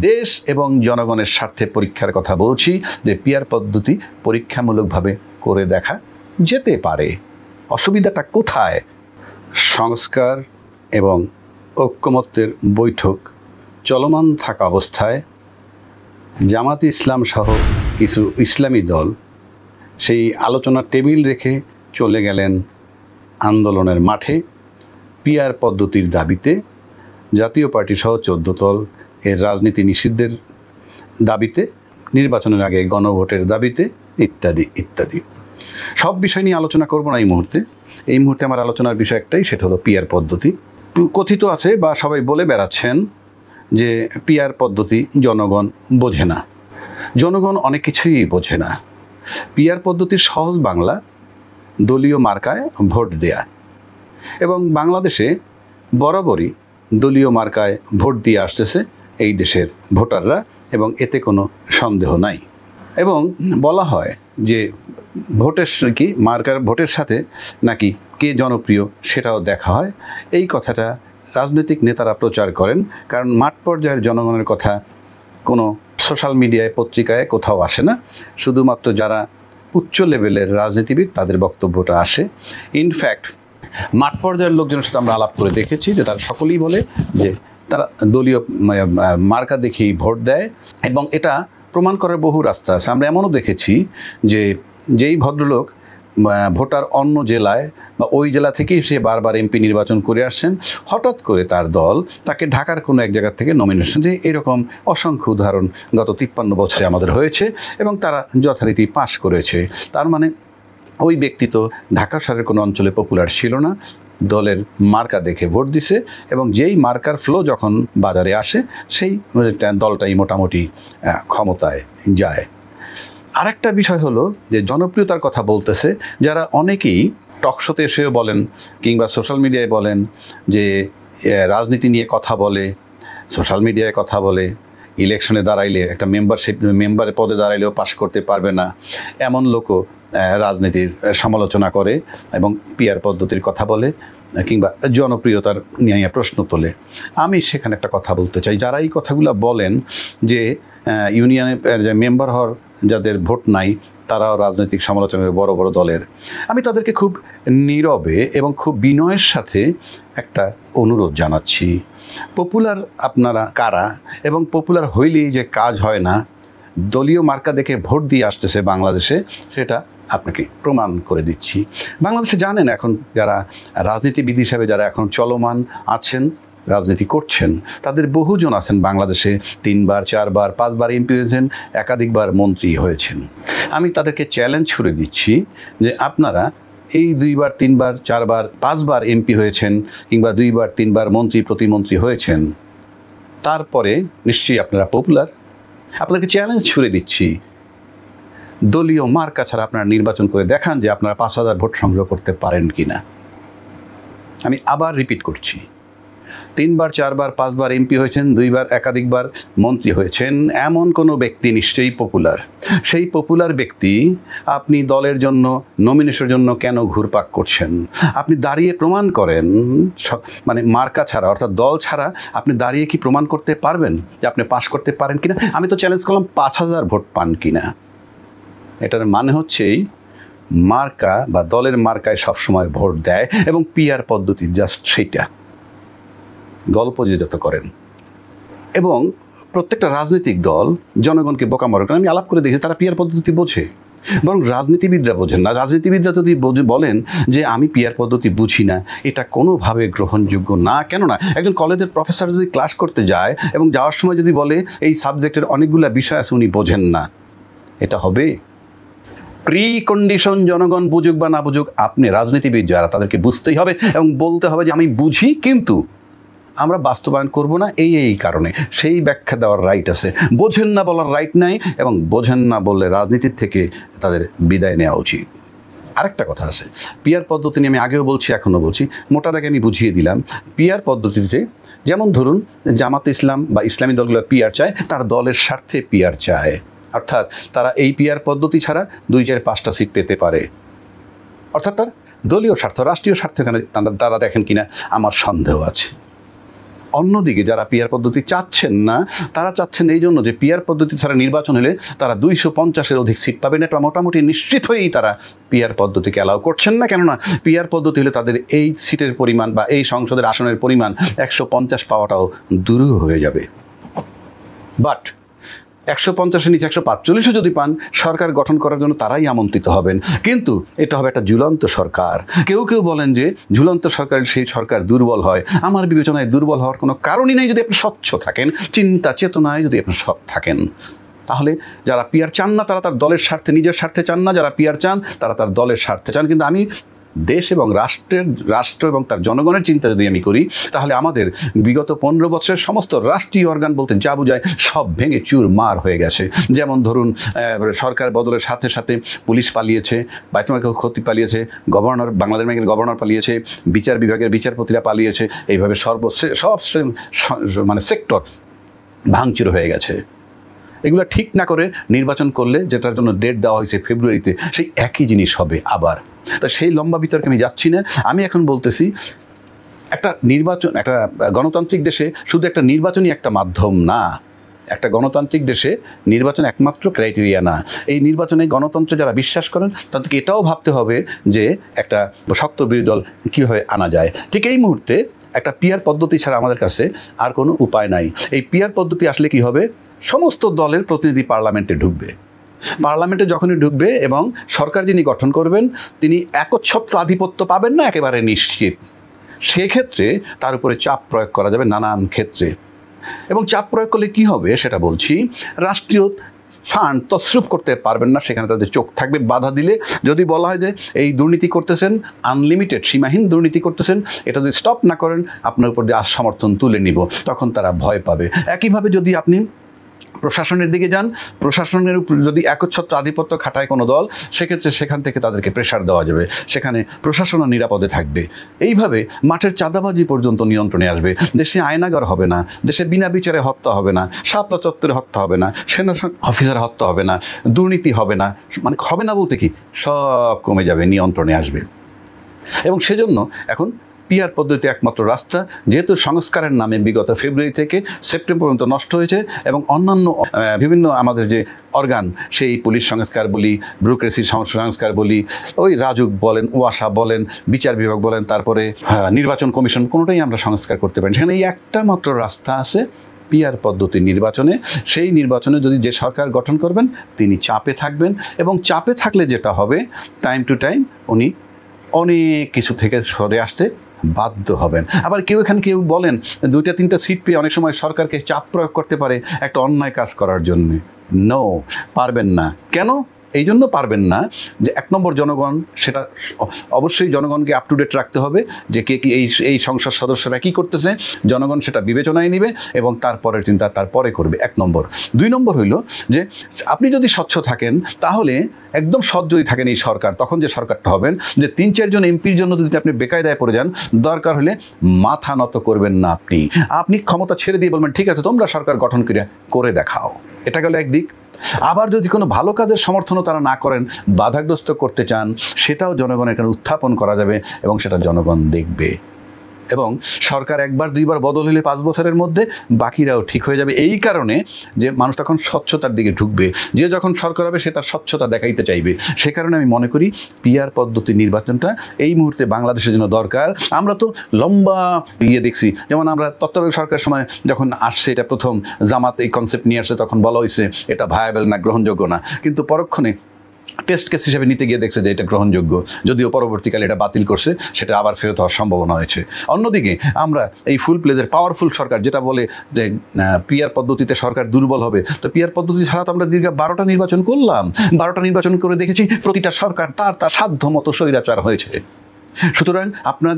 দেশ এবং জনগণের স্বার্থে পরীক্ষার কথা বলছি, যে পিআর পদ্ধতি পরীক্ষামূলকভাবে করে দেখা যেতে পারে। অসুবিধাটা কোথায়? সংস্কার এবং ঐক্যমত্যের বৈঠক চলমান থাকা অবস্থায় জামাতে ইসলাম সহ কিছু ইসলামী দল সেই আলোচনার টেবিল রেখে চলে গেলেন আন্দোলনের মাঠে পিআর পদ্ধতির দাবিতে, জাতীয় পার্টি সহ 14 দল এর রাজনীতি নিষিদ্ধের দাবিতে, নির্বাচনের আগে গণভোটের দাবিতে, ইত্যাদি ইত্যাদি। সব বিষয় নিয়ে আলোচনা করব না এই মুহূর্তে। এই মুহূর্তে আমার আলোচনার বিষয় একটাই, সেটা হলো পিআর পদ্ধতি। কথিত আছে বা সবাই বলে বেড়াচ্ছেন যে পিআর পদ্ধতি জনগণ বোঝে না। জনগণ অনেক কিছুই বোঝে না। পিআর পদ্ধতির সহজ বাংলা দলীয় মার্কায় ভোট দেয়া, এবং বাংলাদেশে বরাবরই দলীয় মার্কায় ভোট দিয়ে আসতেছে এই দেশের ভোটাররা, এবং এতে কোনো সন্দেহ নাই। এবং বলা হয় যে ভোটের সাথে নাকি কে জনপ্রিয় সেটাও দেখা হয়। এই কথাটা রাজনৈতিক নেতারা প্রচার করেন, কারণ মাঠ পর্যায়ের জনগণের কথা কোনো সোশ্যাল মিডিয়ায় পত্রিকায় কোথাও আসে না। শুধুমাত্র যারা উচ্চ লেভেলের রাজনীতিবিদ তাদের বক্তব্যটা আসে। ইনফ্যাক্ট মাঠ পর্যায়ের লোকজনের সাথে আমরা আলাপ করে দেখেছি যে তারা সকলেই বলে যে তারা দলীয় মার্কা দেখেই ভোট দেয়, এবং এটা প্রমাণ করার বহু রাস্তা আছে। আমরা এমনও দেখেছি যে যেই ভদ্রলোক ভোটার অন্য জেলায় বা ওই জেলা থেকেই সে বারবার এমপি নির্বাচন করে আসছেন, হঠাৎ করে তার দল তাকে ঢাকার কোনো এক জায়গা থেকে নমিনেশন দিয়ে, এরকম অসংখ্য উদাহরণ গত 53 বছরে আমাদের হয়েছে, এবং তারা যথারীতি পাশ করেছে। তার মানে ওই ব্যক্তি তো ঢাকা শহরের কোনো অঞ্চলে পপুলার ছিল না, দলের মার্কা দেখে ভোট দিছে, এবং যেই মার্কার ফ্লো যখন বাজারে আসে সেই দলটাই মোটামুটি ক্ষমতায় যায়। আরেকটা বিষয় হলো যে জনপ্রিয়তার কথা বলতেছে যারা, অনেকেই টকশোতে এসেও বলেন কিংবা সোশ্যাল মিডিয়ায় বলেন যে রাজনীতি নিয়ে কথা বলে, সোশ্যাল মিডিয়ায় কথা বলে, ইলেকশনে দাঁড়াইলে একটা মেম্বারের পদে দাঁড়াইলেও পাশ করতে পারবে না, এমন লোকও রাজনীতির সমালোচনা করে এবং পিআর পদ্ধতির কথা বলে কিংবা জনপ্রিয়তার নিয়ে প্রশ্ন তোলে। আমি সেখানে একটা কথা বলতে চাই, যারা এই কথাগুলো বলেন যে ইউনিয়নে মেম্বার হওয়ার যাদের ভোট নাই তারাও রাজনৈতিক সমালোচনার বড় বড় দলের, আমি তাদেরকে খুব নীরবে এবং খুব বিনয়ের সাথে একটা অনুরোধ জানাচ্ছি। পপুলার আপনারা কারা, এবং পপুলার হইলেই যে কাজ হয় না, দলীয় মার্কা দেখে ভোট দিয়ে আসতেছে বাংলাদেশে, সেটা আপনাকে প্রমাণ করে দিচ্ছি। বাংলাদেশে জানেন এখন যারা রাজনীতিবিদ হিসাবে যারা এখন চলমান আছেন, রাজনীতি করছেন, তাদের বহুজন আছেন বাংলাদেশে 3 বার 4 বার 5 বার এমপি হয়েছেন, একাধিকবার মন্ত্রী হয়েছেন। আমি তাদেরকে চ্যালেঞ্জ ছুড়ে দিচ্ছি যে আপনারা এই 2 বার 3 বার 4 বার 5 বার এমপি হয়েছেন কিংবা 2 বার 3 বার মন্ত্রী প্রতিমন্ত্রী হয়েছেন, তারপরে নিশ্চয়ই আপনারা পপুলার। আপনাদেরকে চ্যালেঞ্জ ছুড়ে দিচ্ছি, দলীয় মার্কা ছাড়া আপনারা নির্বাচন করে দেখান যে আপনারা 5000 ভোট সংগ্রহ করতে পারেন কিনা। আমি আবার রিপিট করছি, 3 বার 4 বার 5 বার এমপি হয়েছেন, 2 বার একাধিকবার মন্ত্রী হয়েছেন, এমন কোনো ব্যক্তি নিশ্চয়ই পপুলার। সেই পপুলার ব্যক্তি আপনি দলের জন্য নমিনেশনের জন্য কেন ঘুরপাক করছেন? আপনি দাঁড়িয়ে প্রমাণ করেন, মানে মার্কা ছাড়া অর্থাৎ দল ছাড়া আপনি দাঁড়িয়ে কি প্রমাণ করতে পারবেন যে আপনি পাশ করতে পারেন কিনা? আমি তো চ্যালেঞ্জ করলাম 5000 ভোট পান কিনা। এটার মানে হচ্ছেই মার্কা বা দলের মার্কায় সবসময় ভোট দেয়, এবং পিআর পদ্ধতি জাস্ট সেইটা গল্প যে যত করেন। এবং প্রত্যেকটা রাজনৈতিক দল জনগণকে বোকামো করেন। আমি আলাপ করে দেখি তারা পিআর পদ্ধতি বোঝে, বরং রাজনীতিবিদরা বোঝেন না। রাজনীতিবিদরা যদি বলেন যে আমি পিআর পদ্ধতি বুঝি না, এটা কোনোভাবে গ্রহণযোগ্য না। কেননা একজন কলেজের প্রফেসর যদি ক্লাস করতে যায় এবং যাওয়ার সময় যদি বলে এই সাবজেক্টের অনেকগুলো বিষয় আছে উনি বোঝেন না, এটা হবে? প্রি কন্ডিশন জনগণ বুঝুক বা না বুঝুক, আপনি রাজনীতিবিদ যারা তাদেরকে বুঝতেই হবে এবং বলতে হবে যে আমি বুঝি কিন্তু আমরা বাস্তবায়ন করব না এই কারণে। সেই ব্যাখ্যা দেওয়ার রাইট আছে, বোঝেন না বলার রাইট নাই, এবং বোঝেন না বললে রাজনীতির থেকে তাদের বিদায় নেওয়া উচিত। আরেকটা কথা আছে, পিআর পদ্ধতি নিয়ে আমি আগেও বলছি এখনও বলছি, মোটা দাগে আমি বুঝিয়ে দিলাম। পিআর পদ্ধতিতে যেমন ধরুন জামাতে ইসলাম বা ইসলামী দলগুলো পিআর চায়, তার দলের স্বার্থে পিআর চায়, অর্থাৎ তারা এই পিআর পদ্ধতি ছাড়া 2, 4, 5টা সিট পেতে পারে, অর্থাৎ তার দলীয় স্বার্থ, রাষ্ট্রীয় স্বার্থ এখানে তারা দেখেন কিনা আমার সন্দেহ আছে। অন্যদিকে যারা পিআর পদ্ধতি চাচ্ছেন না, তারা চাচ্ছেন এই জন্য যে পিআর পদ্ধতি ছাড়া নির্বাচন হলে তারা 250-এর অধিক সিট পাবেন। এটা মোটামুটি নিশ্চিত হয়েই তারা পিআর পদ্ধতিকে অ্যালাউ করছেন না। কেননা পিআর পদ্ধতি হলে তাদের এই সিটের পরিমাণ বা এই সংসদের আসনের পরিমাণ 150 পাওয়াটাও দুরূহ হয়ে যাবে। বাট 150-এর নিচে 145-ও যদি পান, সরকার গঠন করার জন্য তারাই আমন্ত্রিত হবেন। কিন্তু এটা হবে একটা ঝুলন্ত সরকার। কেউ কেউ বলেন যে ঝুলন্ত সরকার, সেই সরকার দুর্বল হয়। আমার বিবেচনায় দুর্বল হওয়ার কোনো কারণই নেই যদি আপনি স্বচ্ছ থাকেন, চিন্তা চেতনায় যদি আপনি সৎ থাকেন। তাহলে যারা পিআর চান না তারা তার দলের স্বার্থে, নিজের স্বার্থে চান না, যারা পিআর চান তারা তার দলের স্বার্থে চান। কিন্তু আমি দেশ এবং রাষ্ট্র এবং তার জনগণের চিন্তা যদি আমি করি, তাহলে আমাদের বিগত 15 বছরের সমস্ত রাষ্ট্রীয় অর্গান বলতে যা বোঝায় সব ভেঙে চুরমার হয়ে গেছে। যেমন ধরুন, সরকার বদলের সাথে সাথে পুলিশ পালিয়েছে, বাইতুল মালের ক্ষতি পালিয়েছে, গভর্নর, বাংলাদেশ ব্যাংকের গভর্নর পালিয়েছে, বিচার বিভাগের বিচারপতিরা পালিয়েছে, এইভাবে সব মানে সেক্টর ভাঙচুর হয়ে গেছে। এগুলো ঠিক না করে নির্বাচন করলে, যেটার জন্য ডেট দেওয়া হয়েছে ফেব্রুয়ারিতে, সেই একই জিনিস হবে আবার। তা সেই লম্বা বিতর্কে আমি যাচ্ছি না। আমি এখন বলতেছি, একটা নির্বাচন একটা গণতান্ত্রিক দেশে শুধু একটা নির্বাচনই একটা মাধ্যম না। একটা গণতান্ত্রিক দেশে নির্বাচন একমাত্র ক্রাইটেরিয়া না। এই নির্বাচনে গণতন্ত্রে যারা বিশ্বাস করেন তাদেরকে এটাও ভাবতে হবে যে একটা শক্ত বিরোধী দল কীভাবে আনা যায়। ঠিক এই মুহূর্তে একটা পিআর পদ্ধতি ছাড়া আমাদের কাছে আর কোনো উপায় নাই। এই পিআর পদ্ধতি আসলে কি হবে, সমস্ত দলের প্রতিনিধি পার্লামেন্টে ঢুকবে। পার্লামেন্টে যখনই ঢুকবে এবং সরকার যিনি গঠন করবেন তিনি একচ্ছত্র আধিপত্য পাবেন না, একেবারে নিশ্চিত। সেক্ষেত্রে তার উপরে চাপ প্রয়োগ করা যাবে নানান ক্ষেত্রে। এবং চাপ প্রয়োগ করলে কী হবে সেটা বলছি। রাষ্ট্রীয় ফান্ড তছরূপ করতে পারবেন না, সেখানে তাদের চোখ থাকবে। বাধা দিলে যদি বলা হয় যে এই দুর্নীতি করতেছেন, আনলিমিটেড সীমাহীন দুর্নীতি করতেছেন, এটা যদি স্টপ না করেন আপনার উপর দিয়ে সমর্থন তুলে নিব, তখন তারা ভয় পাবে। একইভাবে যদি আপনি প্রশাসনের দিকে যান, প্রশাসনের উপর যদি একচ্ছত্র আধিপত্য খাটায় কোনো দল, সেক্ষেত্রে সেখান থেকে তাদেরকে প্রেশার দেওয়া যাবে, সেখানে প্রশাসনও নিরাপদে থাকবে। এইভাবে মাঠের চাঁদাবাজি পর্যন্ত নিয়ন্ত্রণে আসবে। দেশে আয়নাগার হবে না, দেশে বিনা বিচারে হত্যা হবে না, শাপলা চত্বরে হত্যা হবে না, সেনা অফিসার হত্যা হবে না, দুর্নীতি হবে না। মানে হবে না বলতে কি, সব কমে যাবে, নিয়ন্ত্রণে আসবে। এবং সেজন্য এখন পিআর পদ্ধতি একমাত্র রাস্তা। যেহেতু সংস্কারের নামে বিগত ফেব্রুয়ারি থেকে সেপ্টেম্বর পর্যন্ত নষ্ট হয়েছে এবং অন্যান্য বিভিন্ন আমাদের যে অর্গান, সেই পুলিশ সংস্কার বলি, ব্যুরোক্রেসির সংস্কার বলি, ওই রাজুক বলেন, ওয়াসা বলেন, বিচার বিভাগ বলেন, তারপরে নির্বাচন কমিশন, কোনোটাই আমরা সংস্কার করতে পারি। সেখানে এই একটা মাত্র রাস্তা আছে, পিআর পদ্ধতি নির্বাচনে। সেই নির্বাচনে যদি যে সরকার গঠন করবেন তিনি চাপে থাকবেন, এবং চাপে থাকলে যেটা হবে, টাইম টু টাইম উনি অনেক কিছু থেকে সরে আসতে বাধ্য হবেন। আবার কেউ বলেন 2-3টা সিট পেয়ে অনেক সময় সরকারকে চাপ প্রয়োগ করতে পারে একটা অন্যায় কাজ করার জন্য। নো, পারবেন না। কেন? এই জন্য পারবেন না যে 1 নম্বর জনগণ, সেটা অবশ্যই জনগণকে আপ টু ডেট রাখতে হবে যে কে কি এই সংসদ সদস্যরা কী করতেছে, জনগণ সেটা বিবেচনায় নেবে এবং তারপরের চিন্তা তারপরে করবে। 1 নম্বর। 2 নম্বর হইল যে আপনি যদি স্বচ্ছ থাকেন, তাহলে একদম সৎ যদি থাকেন এই সরকার, তখন যে সরকারটা হবেন, যে 3-4 জন এমপির জন্য যদি আপনি বেকায়দায় পড়ে যান, দরকার হলে মাথা নত করবেন না। আপনি ক্ষমতা ছেড়ে দিয়ে বলবেন ঠিক আছে তোমরা সরকার গঠন করে দেখাও। এটা গেল একদিক। আবার যদি কোনো ভালো কাজের সমর্থনও তারা না করেন, বাধাগ্রস্ত করতে চান, সেটাও জনগণের এখানে উত্থাপন করা যাবে এবং সেটা জনগণ দেখবে। এবং সরকার 1-2বার বদল হলে 5 বছরের মধ্যে বাকিরাও ঠিক হয়ে যাবে। এই কারণে যে মানুষ তখন স্বচ্ছতার দিকে ঢুকবে। যে যখন সরকার হবে সে তার স্বচ্ছতা দেখাইতে চাইবে। সে কারণে আমি মনে করি পিআর পদ্ধতি নির্বাচনটা এই মুহূর্তে বাংলাদেশের জন্য দরকার। আমরা তো লম্বা দেখছি, যেমন আমরা তত্ত্বাবধায়ক সরকারের সময় যখন আসছে, এটা প্রথম জামাত এই কনসেপ্ট নিয়ে আসছে, তখন বলা হয়েছে এটা ভায়াবল না, গ্রহণযোগ্য না। কিন্তু পরক্ষণে টেস্ট কেস হিসেবে নিতে গিয়ে দেখছে যে এটা গ্রহণযোগ্য, যদিও পরবর্তীকালে এটা বাতিল করছে, সেটা আবার ফেরত হওয়ার সম্ভাবনা হয়েছে। অন্যদিকে আমরা এই ফুল প্লেজের পাওয়ারফুল সরকার, যেটা বলে যে পিআর পদ্ধতিতে সরকার দুর্বল হবে, তো পিআর পদ্ধতি ছাড়া তো আমরা দীর্ঘ 12টা নির্বাচন করলাম। 12টা নির্বাচন করে দেখেছি প্রতিটা সরকার তার সাধ্য মতো স্বৈরাচার হয়েছে। সুতরাং আপনার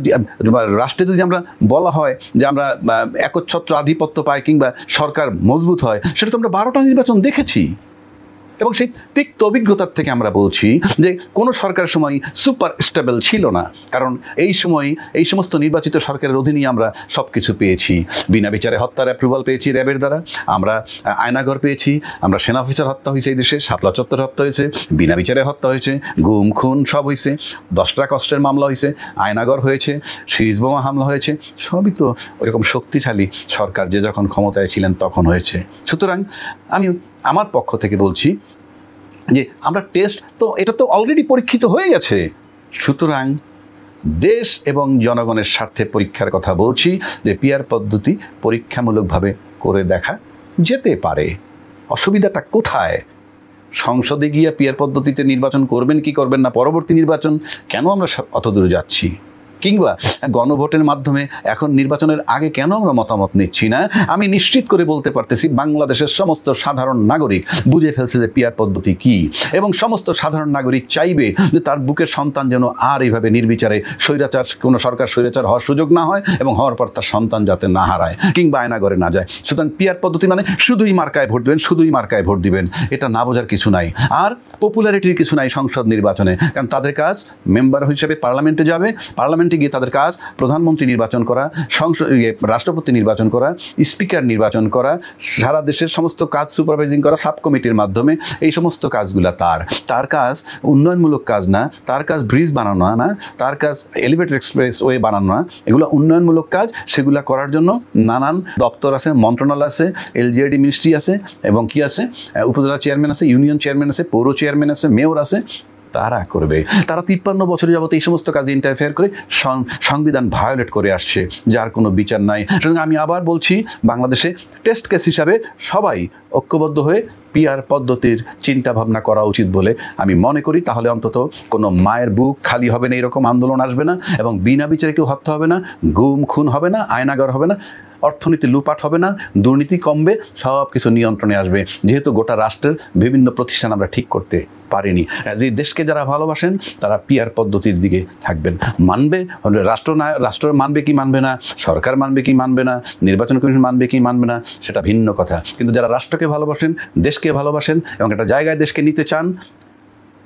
রাষ্ট্রে যদি আমরা বলা হয় যে আমরা একচ্ছত্র আধিপত্য পাই কিংবা সরকার মজবুত হয়, সেটা তো আমরা 12টা নির্বাচন দেখেছি এবং সেই তিক্ত অভিজ্ঞতার থেকে আমরা বলছি যে কোনো সরকারের সময় সুপার স্টেবল ছিল না, কারণ এই সময় এই সমস্ত নির্বাচিত সরকারের অধীনেই আমরা সব কিছু পেয়েছি। বিনা বিচারে হত্যার অ্যাপ্রুভাল পেয়েছি র্যাবের দ্বারা, আমরা আয়নাঘর পেয়েছি, আমরা সেনা অফিসার হত্যা হয়েছে এই দেশে, শাপলা চত্বর হত্যা হয়েছে, বিনা বিচারে হত্যা হয়েছে, গুম খুন সব হয়েছে, 10টা কষ্টের মামলা হয়েছে, আয়নাঘর হয়েছে, সিরিজ বোমা হামলা হয়েছে, সবই তো ওইরকম শক্তিশালী সরকার যে যখন ক্ষমতায় ছিলেন তখন হয়েছে। সুতরাং আমি আমার পক্ষ থেকে বলছি যে আমরা টেস্ট তো এটা তো অলরেডি পরীক্ষিত হয়ে গেছে। সুতরাং দেশ এবং জনগণের স্বার্থে পরীক্ষার কথা বলছি যে পিআর পদ্ধতি পরীক্ষামূলকভাবে করে দেখা যেতে পারে। অসুবিধাটা কোথায়? সংসদে গিয়ে পিআর পদ্ধতিতে নির্বাচন করবেন কি করবেন না, পরবর্তী নির্বাচন কেন আমরা অত দূরে যাচ্ছি, কিংবা গণভোটের মাধ্যমে এখন নির্বাচনের আগে কেন আমরা মতামত নিচ্ছি না? আমি নিশ্চিত করে বলতে পারতেছি বাংলাদেশের সমস্ত সাধারণ নাগরিক বুঝে ফেলছে যে পিআর পদ্ধতি কি, এবং সমস্ত সাধারণ নাগরিক চাইবে যে তার বুকের সন্তান যেন আর এইভাবে নির্বিচারে স্বৈরাচার কোনো সরকার স্বৈরাচার হওয়ার সুযোগ না হয়, এবং হওয়ার পর তার সন্তান যাতে না হারায় কিংবা আয়নাঘরে না যায়। সুতরাং পিআর পদ্ধতি মানে শুধুই মার্কায় ভোট দেবেন, শুধুই মার্কায় ভোট দিবেন, এটা না বোঝার কিছু নাই। আর পপুলারিটির কিছু নাই সংসদ নির্বাচনে, কারণ তাদের কাজ মেম্বার হিসেবে পার্লামেন্টে যাবে, পার্লামেন্টে গিয়ে তাদের কাজ প্রধানমন্ত্রী নির্বাচন করা, রাষ্ট্রপতি নির্বাচন করা, স্পিকার নির্বাচন করা, সারা দেশের সমস্ত কাজ সুপারভাইজিং করা সাব কমিটির মাধ্যমে। এই সমস্ত কাজগুলো তার কাজ উন্নয়নমূলক কাজ না, তার কাজ ব্রিজ বানানো না, তার কাজ এলিভেটেড এক্সপ্রেস ওয়ে বানানো না, এগুলো উন্নয়নমূলক কাজ। সেগুলো করার জন্য নানান দপ্তর আছে, মন্ত্রণালয় আছে, এলজিআইডি মিনিস্ট্রি আছে, এবং কি আছে, উপজেলা চেয়ারম্যান আছে, ইউনিয়ন চেয়ারম্যান আছে, পৌর চেয়ারম্যান আছে, মেয়র আছে। তারা করবে। তারা 53 বছর যাবত এই সমস্ত কাজে ইন্টারফেয়ার করে সংবিধান ভায়োলেট করে আসছে, যার কোনো বিচার নাই। সুতরাং আমি আবার বলছি, বাংলাদেশে টেস্ট কেস হিসাবে সবাই ঐক্যবদ্ধ হয়ে পিআর পদ্ধতির চিন্তা ভাবনা করা উচিত বলে আমি মনে করি। তাহলে অন্তত কোনো মায়ের বুক খালি হবে না, এরকম আন্দোলন আসবে না, এবং বিনা বিচারে কেউ হত্যা হবে না, গুম খুন হবে না, আয়নাঘর হবে না, অর্থনীতি লুপাট হবে না, দুর্নীতি কমবে, সব কিছু নিয়ন্ত্রণে আসবে। যেহেতু গোটা রাষ্ট্রের বিভিন্ন প্রতিষ্ঠান আমরা ঠিক করতে পারিনি, যে দেশকে যারা ভালোবাসেন তারা পিআর পদ্ধতির দিকে থাকবেন, মানবে। রাষ্ট্র মানবে কি মানবে না, সরকার মানবে কি মানবে না, নির্বাচন কমিশন মানবে কি মানবে না, সেটা ভিন্ন কথা। কিন্তু যারা রাষ্ট্রকে ভালোবাসেন, দেশকে ভালোবাসেন এবং একটা জায়গায় দেশকে নিতে চান,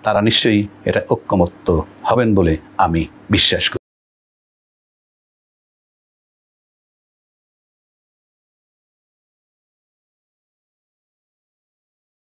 তারা নিশ্চয়ই এটা ঐক্যমত্য হবেন বলে আমি বিশ্বাস করি।